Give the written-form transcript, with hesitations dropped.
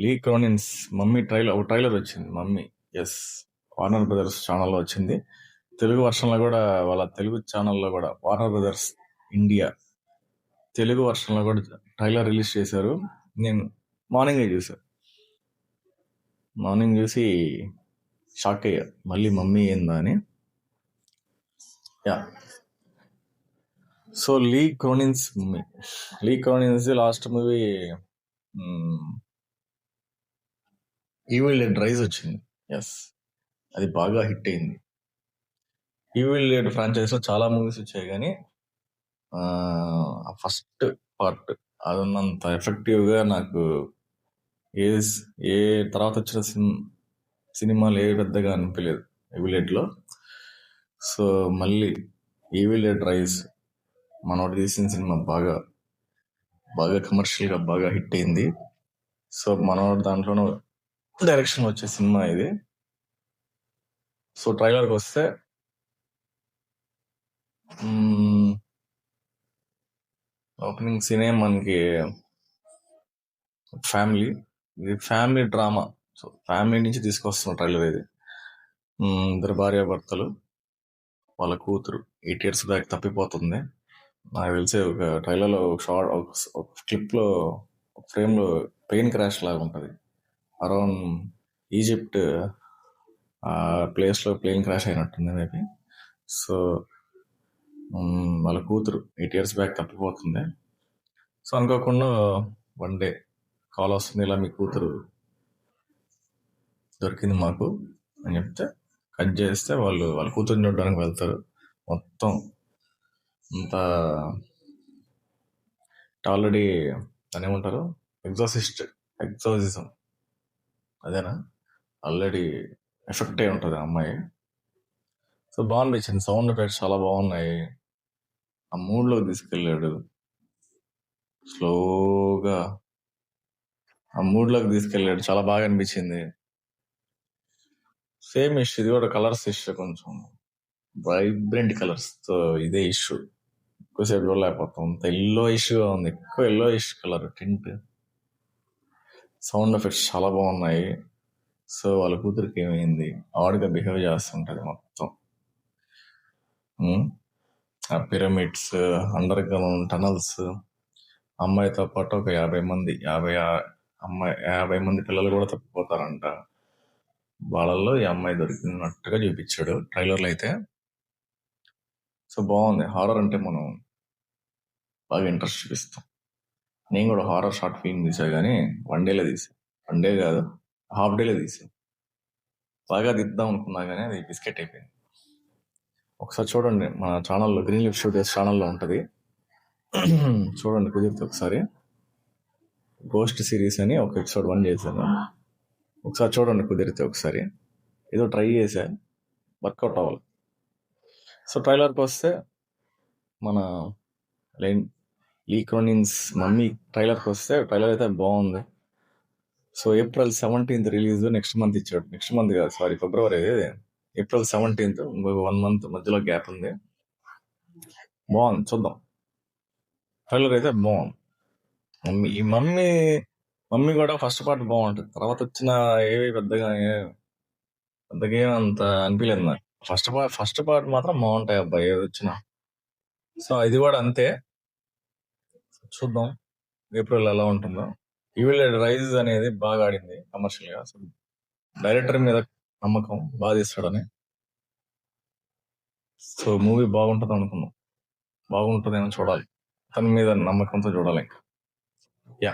లీ క్రోనిన్స్ mummy ఒక trailer వచ్చింది. Mummy, yes, Warner brothers ఛానల్లో వచ్చింది. తెలుగు వర్షన్లో కూడా, వాళ్ళ తెలుగు ఛానల్లో కూడా, వార్నర్ బ్రదర్స్ ఇండియా తెలుగు వర్షన్లో కూడా ట్రైలర్ రిలీజ్ చేశారు. నేను మార్నింగే చూసాను. మార్నింగ్ చూసి షాక్ అయ్యా, మళ్ళీ మమ్మీ ఏందా అని. Yeah, so Lee Cronin's movie. Lee Cronin's last movie Evil Dead Rise వచ్చింది. ఎస్, అది బాగా హిట్ అయింది. ఈవిల్ డెడ్ ఫ్రాంచైజ్ లో చాలా మూవీస్ వచ్చాయి, కానీ ఫస్ట్ పార్ట్ అది ఉన్నంత ఎఫెక్టివ్ గా నాకు ఏ తర్వాత వచ్చిన సినిమాలు ఏ పెద్దగా అనిపించలేదు ఈవిల్ డెడ్ లో. సో మళ్ళీ ఈవిల్ డెడ్ రైజ్ మనోడు తీసిన సినిమా బాగా బాగా కమర్షియల్ గా బాగా హిట్ అయింది. సో మనోడు దాంట్లోనూ డైరెక్షన్ వచ్చే సినిమా ఇది. సో ట్రైలర్కి వస్తే ఓపెనింగ్ సీనే మనకి ఫ్యామిలీ డ్రామా. సో ఫ్యామిలీ నుంచి తీసుకొస్తున్న ట్రైలర్ ఇది. ఇద్దరు భార్యాభర్తలు, వాళ్ళ కూతురు 8 years బ్యాక్ తప్పిపోతుంది. నాకు తెలిసి ఒక ట్రైలర్లో ఒక క్లిప్ లో, ఒక ఫ్రేమ్ లో ప్లేన్ క్రాష్ లాగా ఉంటుంది. అరౌండ్ ఈజిప్ట్ ప్లేస్ లో ప్లేన్ క్రాష్ అయినట్టుంది మేబీ. సో వాళ్ళ కూతురు 8 years బ్యాక్ తప్పిపోతుంది. సో అనుకోకుండా వన్ డే కాల్ వస్తుంది, ఇలా మీ కూతురు దొరికింది మాకు అని చెప్తే, కట్ చేస్తే వాళ్ళ కూతురుని చూడడానికి వెళ్తారు. మొత్తం అంతా ఆల్రెడీ దాని ఏమంటారు, ఎగ్జాసిజం అదేనా, ఆల్రెడీ ఎఫెక్ట్ అయి ఉంటుంది ఆ అమ్మాయి. సో బాగా అనిపించింది, సౌండ్ ఎఫెక్ట్స్ చాలా బాగున్నాయి. ఆ మూడ్లోకి తీసుకెళ్ళాడు స్లోగా, ఆ మూడ్లోకి తీసుకెళ్ళాడు, చాలా బాగా అనిపించింది. సేమ్ ఇష్యూ ఇది కూడా, కలర్స్ ఇష్యూ, కొంచెం వైబ్రెంట్ కలర్స్ తో ఇదే ఇష్యూ. ఎక్కువసేపు చూడలేకపోతాం, అంత ఎల్లో ఇష్యూగా ఉంది, ఎక్కువ yellow issue colour tint. Sound effects చాలా బాగున్నాయి. సో వాళ్ళ కూతురికి ఏమైంది, ఆడుగా బిహేవ్ చేస్తుంటది మొత్తం. ఆ పిరమిడ్స్, అండర్ గ్రౌండ్ టనల్స్, అమ్మాయితో పాటు ఒక 50 మంది పిల్లలు కూడా తప్పిపోతారంట. వాళ్ళల్లో ఈ అమ్మాయి దొరికినట్టుగా చూపించాడు ట్రైలర్లో అయితే. సో బాగుంది. హారర్ అంటే మనం బాగా ఇంట్రెస్ట్ చూపిస్తాం. నేను కూడా హారర్ షార్ట్ ఫిల్మ్ తీసా, కానీ వన్ డే కాదు, హాఫ్ డేలో తీసా. బాగా తీద్దాం అనుకున్నా కానీ అది బిస్కెట్ అయిపోయింది. ఒకసారి చూడండి, మన ఛానల్లో గ్రీన్ లిప్ స్టూడియోస్ ఛానల్లో ఉంటుంది, చూడండి కుదిరితే ఒకసారి. గోస్ట్ సిరీస్ అని ఒక ఎపిసోడ్ 1 చేశాను, ఒకసారి చూడండి కుదిరితే ఒకసారి. ఏదో ట్రై చేశా, వర్కౌట్ అవ్వాలి. సో ట్రైలర్కి వస్తే, మన లీ క్రోనిన్స్ మమ్మీ ట్రైలర్కి వస్తే, ట్రైలర్ అయితే బాగుంది. So April 17th release, next month ఇచ్చాడు. నెక్స్ట్ మంత్ కాదు, సారీ, ఫిబ్రవరి. April 17th, ఇంకొక 1 month మధ్యలో గ్యాప్ ఉంది. బాగుంది, చూద్దాం. ట్రైలర్ అయితే బాగుంది. మమ్మీ కూడా ఫస్ట్ పార్ట్ బాగుంటుంది, తర్వాత వచ్చిన ఏవి పెద్దగా అంత అనిపించలేదు నాకు. ఫస్ట్ పార్ట్ మాత్రం బాగుంటాయి అబ్బాయి, ఏది వచ్చినా. సో ఇది కూడా అంతే, చూద్దాం ఏప్రిల్ ఎలా ఉంటుందో. ఈవిల్ రైజ్ అనేది బాగా ఆడింది కమర్షియల్ గా. సో డైరెక్టర్ మీద నమ్మకం, బాగా తీస్తాడని. సో మూవీ బాగుంటుంది అనుకున్నాం, బాగుంటుందేమో చూడాలి, తన మీద నమ్మకంతో చూడాలి ఇంకా. యా.